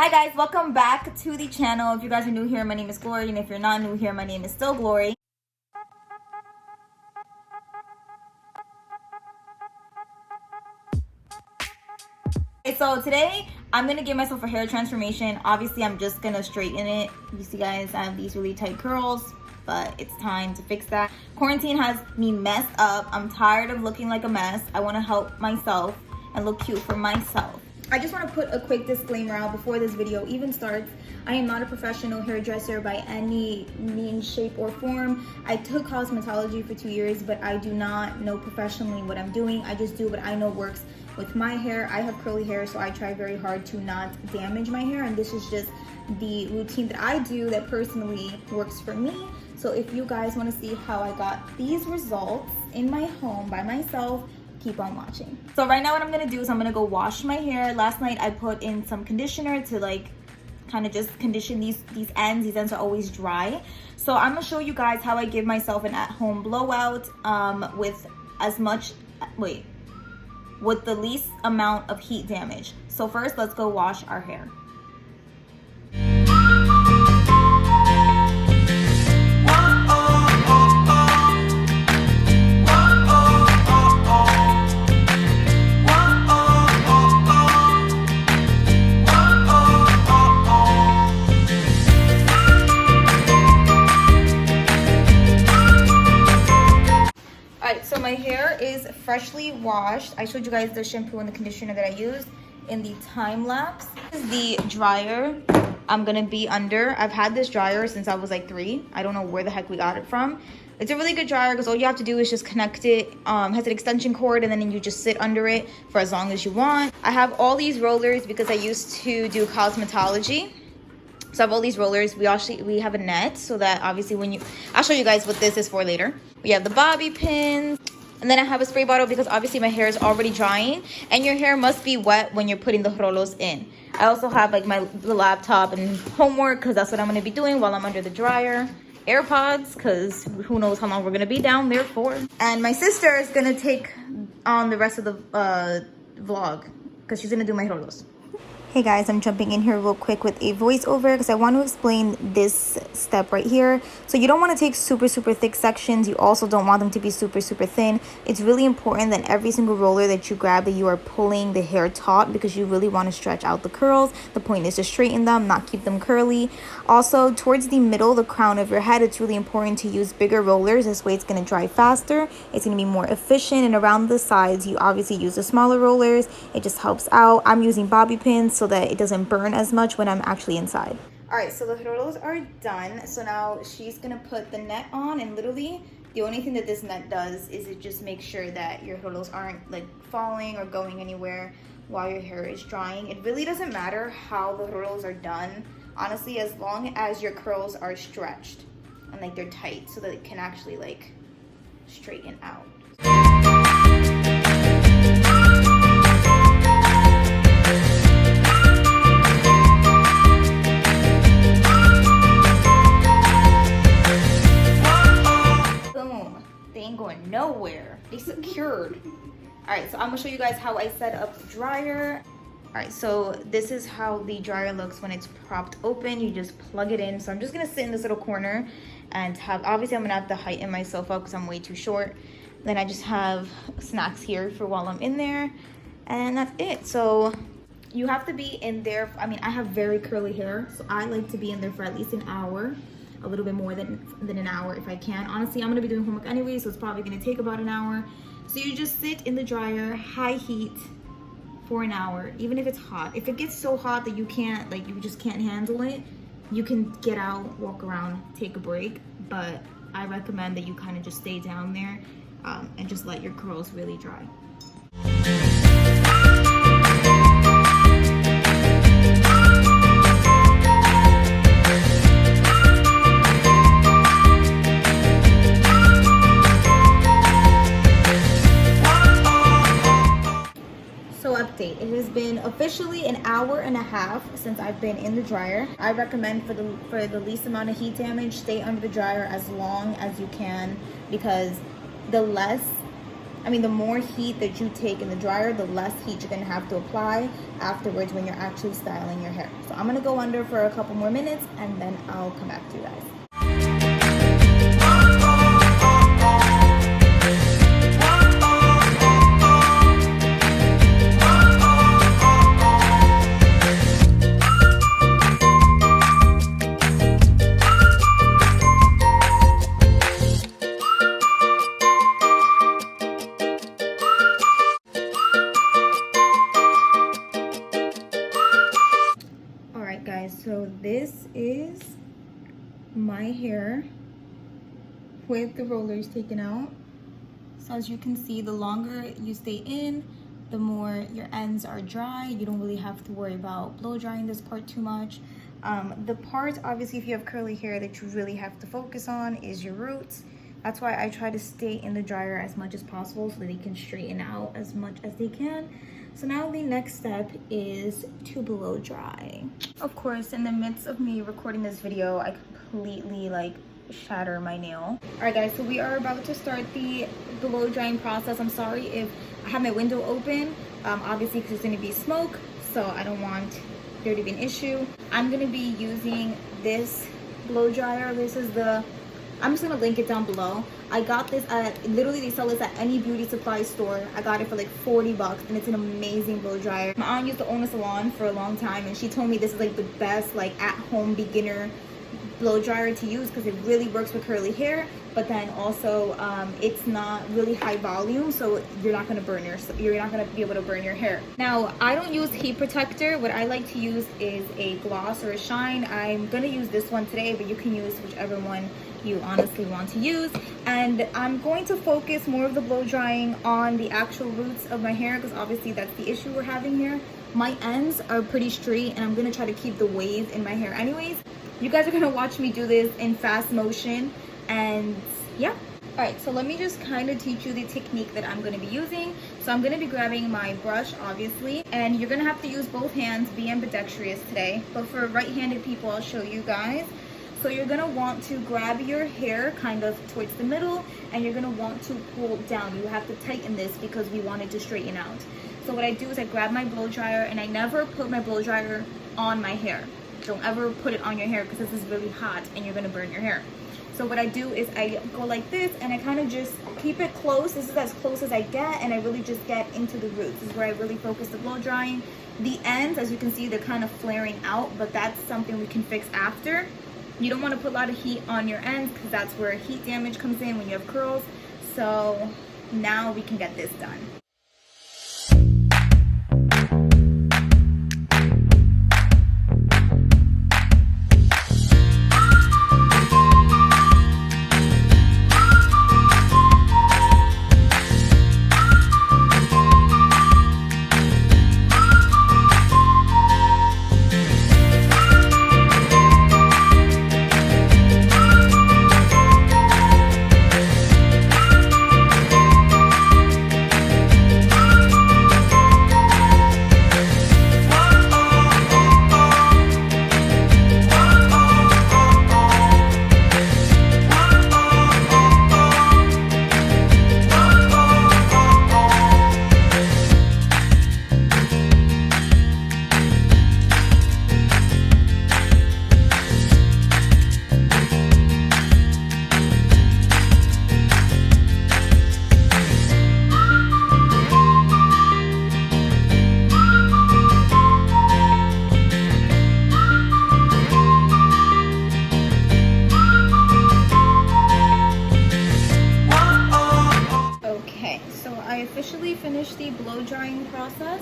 Hi guys, welcome back to the channel. If you guys are new here, my name is Glory, and if you're not new here, my name is still Glory. Okay, so today I'm gonna give myself a hair transformation. Obviously, I'm just gonna straighten it. You see guys, I have these really tight curls, but it's time to fix that. Quarantine has me messed up. I'm tired of looking like a mess. I wanna help myself and look cute for myself. I just want to put a quick disclaimer out before this video even starts. I am not a professional hairdresser by any means, shape, or form. I took cosmetology for 2 years, but I do not know professionally what I'm doing. I just do what I know works with my hair. I have curly hair, so I try very hard to not damage my hair, and this is just the routine that I do that personally works for me. So if you guys want to see how I got these results in my home by myself, keep on watching. So right now what I'm gonna do is I'm gonna go wash my hair. Last night I put in some conditioner to like kind of just condition these ends. These ends are always dry. So I'm gonna show you guys how I give myself an at-home blowout with the least amount of heat damage. So first, let's go wash our hair. So my hair is freshly washed. I showed you guys the shampoo and the conditioner that I used in the time lapse. This is the dryer I'm gonna be under. I've had this dryer since I was like 3. I don't know where the heck we got it from. It's a really good dryer because all you have to do is just connect it. Has an extension cord, and then you just sit under it for as long as you want. I have all these rollers because I used to do cosmetology. So I have all these rollers. We have a net so that obviously I'll show you guys what this is for later. We have the bobby pins, and then I have a spray bottle because obviously my hair is already drying, and your hair must be wet when you're putting the rolos in. I also have like the laptop and homework because that's what I'm going to be doing while I'm under the dryer. AirPods because who knows how long we're going to be down there for. And my sister is going to take on the rest of the vlog because she's going to do my rolos. Hey guys, I'm jumping in here real quick with a voiceover because I want to explain this step right here. So you don't want to take super thick sections. You also don't want them to be super thin. It's really important that every single roller that you grab, that you are pulling the hair taut because you really want to stretch out the curls. The point is to straighten them, not keep them curly. Also, towards the middle, the crown of your head, it's really important to use bigger rollers. This way it's going to dry faster. It's going to be more efficient. And around the sides, you obviously use the smaller rollers. It just helps out. I'm using bobby pins so that it doesn't burn as much when I'm actually inside. All right, so the rolos are done. So now she's gonna put the net on, and literally the only thing that this net does is it just makes sure that your rolos aren't like falling or going anywhere while your hair is drying. It really doesn't matter how the rolos are done, honestly, as long as your curls are stretched and like they're tight so that it can actually like straighten out. Going nowhere. They secured. All right, so I'm gonna show you guys how I set up the dryer. All right, so this is how the dryer looks when it's propped open. You just plug it in. So I'm just gonna sit in this little corner and obviously I'm gonna have to heighten myself up because I'm way too short. Then I just have snacks here for while I'm in there, and that's it. So you have to be in there. I mean, I have very curly hair, so I like to be in there for at least an hour. A little bit more than an hour if I can. Honestly, I'm gonna be doing homework anyway, so it's probably gonna take about an hour. So you just sit in the dryer, high heat, for an hour, even if it's hot. If it gets so hot that you can't, like, you just can't handle it, you can get out, walk around, take a break. But I recommend that you kind of just stay down there and just let your curls really dry. Update. It has been officially an hour and a half since I've been in the dryer. I recommend for the least amount of heat damage, stay under the dryer as long as you can, because the less the more heat that you take in the dryer, the less heat you're gonna have to apply afterwards when you're actually styling your hair. So I'm gonna go under for a couple more minutes and then I'll come back to you guys. So this is my hair with the rollers taken out. So as you can see, the longer you stay in, the more your ends are dry. You don't really have to worry about blow drying this part too much. The part, obviously, if you have curly hair, that you really have to focus on is your roots. That's why I try to stay in the dryer as much as possible so that they can straighten out as much as they can. So now the next step is to blow dry. Of course, in the midst of me recording this video, I completely shatter my nail. All right guys, so we are about to start the blow drying process. I'm sorry if I have my window open, obviously because there's gonna be smoke, so I don't want there to be an issue. I'm gonna be using this blow dryer. This is I'm just gonna link it down below. I got this at, literally they sell this at any beauty supply store. I got it for like 40 bucks and it's an amazing blow dryer. My aunt used to own a salon for a long time and she told me this is like the best at-home beginner blow dryer to use because it really works with curly hair, but then also it's not really high volume, so you're not gonna be able to burn your hair. Now, I don't use heat protector. What I like to use is a gloss or a shine. I'm gonna use this one today, but you can use whichever one you honestly want to use. And I'm going to focus more of the blow drying on the actual roots of my hair because obviously that's the issue we're having here. My ends are pretty straight and I'm gonna try to keep the waves in my hair anyways. You guys are gonna watch me do this in fast motion and yeah. All right, so let me just kind of teach you the technique that I'm gonna be using. So I'm gonna be grabbing my brush, obviously, and you're gonna have to use both hands, be ambidextrous today. But for right-handed people, I'll show you guys. So you're gonna want to grab your hair kind of towards the middle and you're gonna want to pull down. You have to tighten this because we want it to straighten out. So what I do is I grab my blow dryer and I never put my blow dryer on my hair. Don't ever put it on your hair because this is really hot and you're gonna burn your hair. So what I do is I go like this and I kind of just keep it close. This is as close as I get and I really just get into the roots. This is where I really focus the blow drying. The ends, as you can see, they're kind of flaring out, but that's something we can fix after. You don't want to put a lot of heat on your ends because that's where heat damage comes in when you have curls. So now we can get this done. Finished the blow drying process.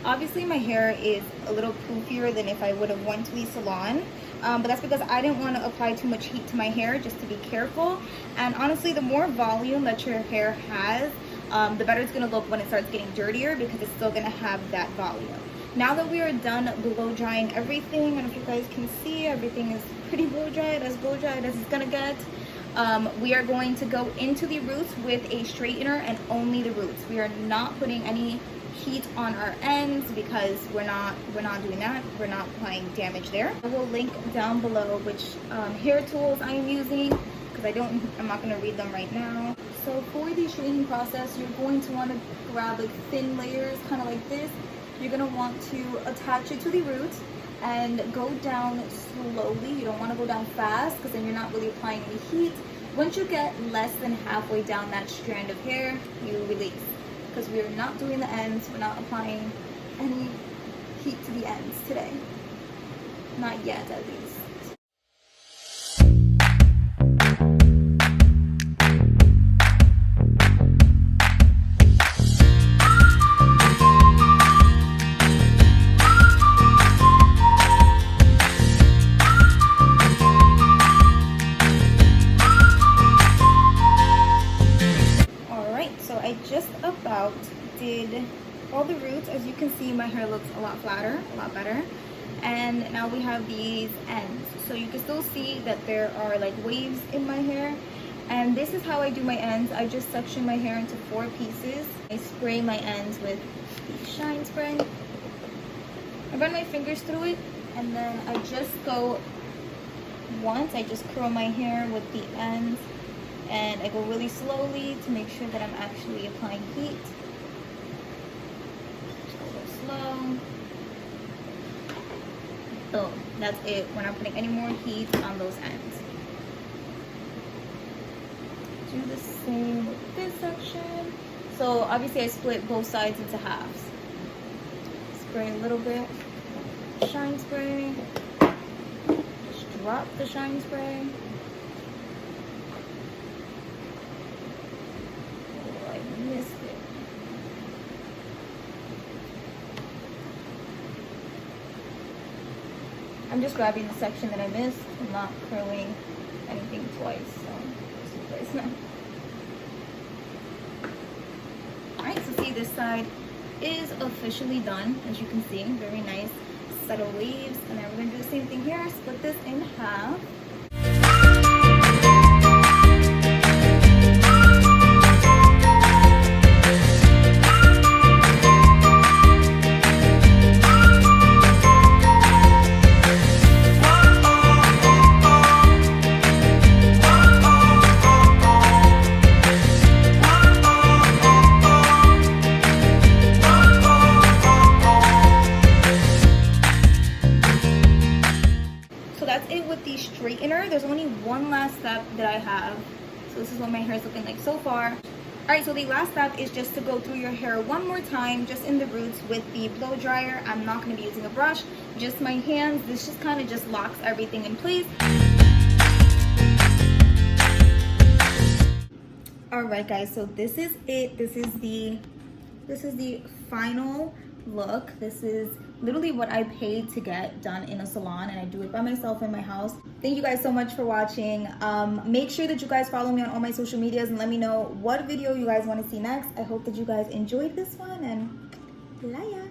Obviously my hair is a little poofier than if I would have went to the salon, but that's because I didn't want to apply too much heat to my hair, just to be careful. And honestly, the more volume that your hair has, the better it's going to look when it starts getting dirtier because it's still going to have that volume. Now that we are done blow drying everything, I don't know if you guys can see, everything is pretty blow dried as it's gonna get. We are going to go into the roots with a straightener and only the roots. We are not putting any heat on our ends because we're not doing that. We're not applying damage there. I will link down below which hair tools I am using because because I'm not going to read them right now. So for the straightening process, you're going to want to grab like thin layers, kind of like this. You're going to want to attach it to the roots and go down slowly. You don't want to go down fast because then you're not really applying any heat. Once you get less than halfway down that strand of hair, you release, because we are not doing the ends. We're not applying any heat to the ends today. Not yet, at least. I just about did all the roots. As you can see, my hair looks a lot flatter, a lot better. And now we have these ends. So you can still see that there are like waves in my hair. And this is how I do my ends. I just section my hair into 4 pieces. I spray my ends with the shine spray. I run my fingers through it, and then I just go once. I just curl my hair with the ends. And I go really slowly to make sure that I'm actually applying heat. Just go real slow. Boom. That's it. We're not putting any more heat on those ends. Do the same with this section. So obviously I split both sides into halves. Spray a little bit. Shine spray. Just drop the shine spray. I'm just grabbing the section that I missed. I'm not curling anything twice, so just so you guys know. Alright, so see, this side is officially done. As you can see, very nice set of waves. And then we're going to do the same thing here. Split this in half. Straightener. There's only one last step that I have. So this is what my hair is looking like so far. Alright, so the last step is just to go through your hair one more time, just in the roots with the blow dryer. I'm not going to be using a brush, just my hands. This just kind of just locks everything in place. Alright guys, so this is it. This is the final look. This is literally what I paid to get done in a salon, and I do it by myself in my house. Thank you guys so much for watching. Make sure that you guys follow me on all my social medias and let me know what video you guys want to see next. I hope that you guys enjoyed this one, and playa.